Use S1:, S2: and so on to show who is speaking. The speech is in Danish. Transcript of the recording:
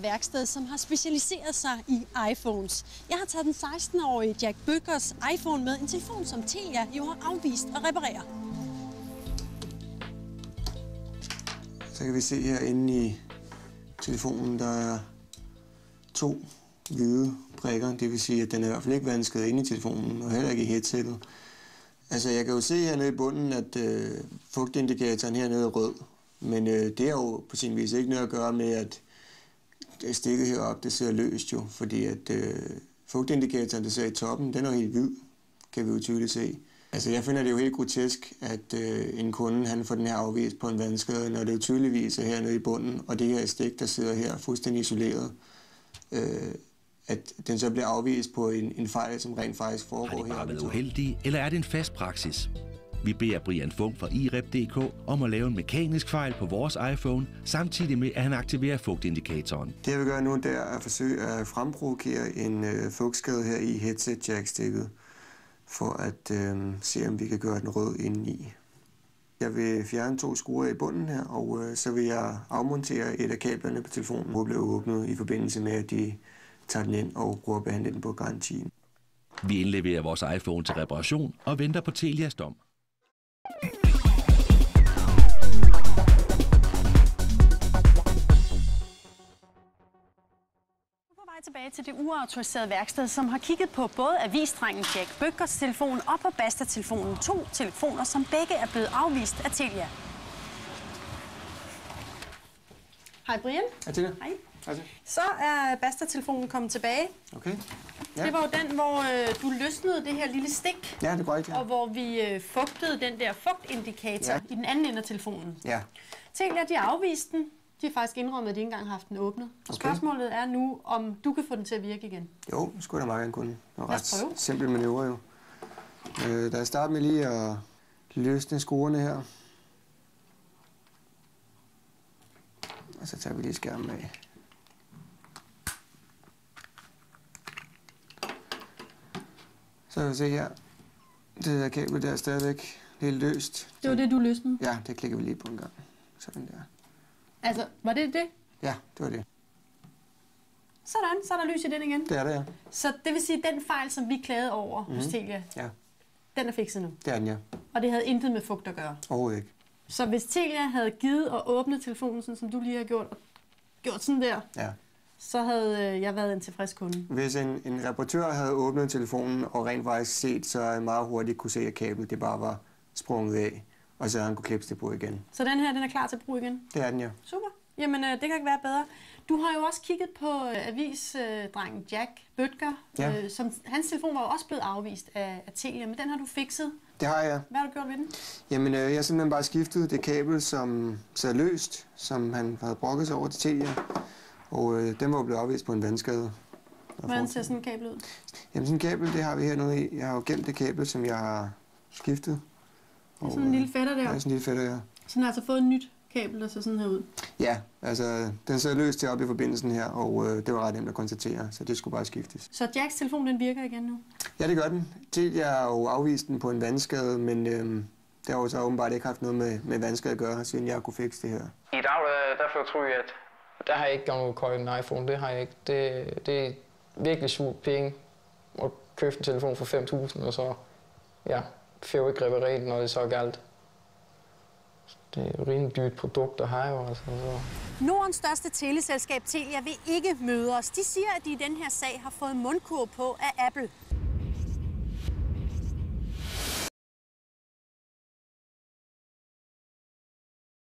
S1: Værksted, som har specialiseret sig i iPhones. Jeg har taget den 16-årige Jack Bøckers iPhone med, en telefon, som Telia jo har afvist at reparere.
S2: Så kan vi se herinde i telefonen, der er 2 hvide prikker. Det vil sige, at den er i hvert fald ikke vandsket inde i telefonen, og heller ikke i headsettet. Altså, jeg kan jo se hernede i bunden, at fugtindikatoren hernede er rød. Men det er jo på sin vis ikke noget at gøre med, at stikket heroppe, det sidder løst jo, fordi at fugtindikatoren, der sidder i toppen, den er helt hvid, kan vi jo tydeligt se. Altså, jeg finder det jo helt grotesk, at en kunde, han får den her afvist på en vandskade, når det jo tydeligvis er hernede i bunden, og det her stik, der sidder her fuldstændig isoleret, at den så bliver afvist på en fejl, som rent faktisk foregår her.
S3: Har de bare været uheldige, eller er det en fast praksis? Vi beder Brian Funk fra iRep.dk om at lave en mekanisk fejl på vores iPhone, samtidig med, at han aktiverer fugtindikatoren.
S2: Det jeg vil gøre nu, det er at forsøge at fremprovokere en fugtskade her i headset jack-stikket, for at se, om vi kan gøre den rød indeni. Jeg vil fjerne 2 skruer i bunden her, og så vil jeg afmontere et af kablerne på telefonen, hvor bliver åbnet i forbindelse med, at de tager den ind og prøver at behandle den på garantien.
S3: Vi indleverer vores iPhone til reparation og venter på Telias dom.
S1: Tilbage til det uautoriserede værksted, som har kigget på både avisdrengen Jack Bøckers telefon og på Basta-telefonen. 2 telefoner, som begge er blevet afvist af Telia. Hej Brian.
S2: Hej Tina.
S1: Hej.
S2: Hej.
S1: Så er Basta-telefonen kommet tilbage.
S2: Okay. Ja.
S1: Det var jo den, hvor du løsnede det her lille stik.
S2: Ja, det er korrekt, ja.
S1: Og hvor vi fugtede den der fugtindikator i den anden ende af telefonen.
S2: Ja.
S1: Telia, de afviste den. De har faktisk indrømmet, at de ikke engang har haft den åbnet. Okay. Spørgsmålet er nu, om du kan få den til at virke igen.
S2: Jo, det skulle da meget gerne kunne. Det var
S1: ret
S2: simpel manøvre jo. Da jeg starter med lige at løsne skruerne her. Og så tager vi lige skærmen af. Så kan vi se her. Det der kabel der er stadigvæk helt løst.
S1: Det var det, du løsnede?
S2: Ja, det klikker vi lige på en gang. Sådan der.
S1: Altså, var det det?
S2: Ja, det var det.
S1: Sådan, så er der lys i den igen.
S2: Det er det, ja.
S1: Så det vil sige, at den fejl, som vi klagede over hos Telia, den er fikset nu?
S2: Det er den, ja.
S1: Og det havde intet med fugt at gøre?
S2: Overhovedet ikke.
S1: Så hvis Telia havde givet at åbne telefonen, sådan som du lige har gjort sådan der, så havde jeg været en tilfreds kunde?
S2: Hvis en reparatør havde åbnet telefonen og rent faktisk set, så jeg meget hurtigt kunne se, at kablet det bare var sprunget af, og så havde han kunne klippe det på igen.
S1: Så den her, den er klar til brug igen?
S2: Det er den, ja.
S1: Super. Jamen, det kan ikke være bedre. Du har jo også kigget på avisdrengen Jack Bøcker, som hans telefon var jo også blevet afvist af Telia, men den har du fikset.
S2: Det har jeg.
S1: Hvad har du gjort ved den?
S2: Jamen, jeg har simpelthen bare skiftet det kabel, som sad løst, som han havde brokket sig over til Telia, og den var jo blevet afvist på en vandskade.
S1: Hvordan ser sådan et kabel ud?
S2: Jamen, sådan et kabel, det har vi hernede i. Jeg har jo gemt det kabel, som jeg har skiftet.
S1: Det er sådan en lille fætter der?
S2: Ja, sådan en lille fætter, ja.
S1: Så den har altså fået et nyt kabel, der ser sådan her ud?
S2: Ja, altså den sad løst heroppe i forbindelsen her, og det var ret nemt at konstatere, så det skulle bare skiftes.
S1: Så Jacks telefon, den virker igen nu?
S2: Ja, det gør den. Telia har jo afvist den på en vandskade, men det har jo så åbenbart ikke haft noget med vandskade at gøre, siden jeg kunne fikse det her.
S4: I dag, derfor tror jeg, at der har jeg ikke gjort noget købt en iPhone. Det har jeg ikke. Det er virkelig surt penge at købe en telefon for 5.000, og så får jeg ikke repareret, når det så er galt. Det er jo rimelig dyrt produkt at have jo. Altså, så.
S1: Nordens største teleselskab Telia vil ikke møde os. De siger, at de i den her sag har fået mundkurv på af Apple.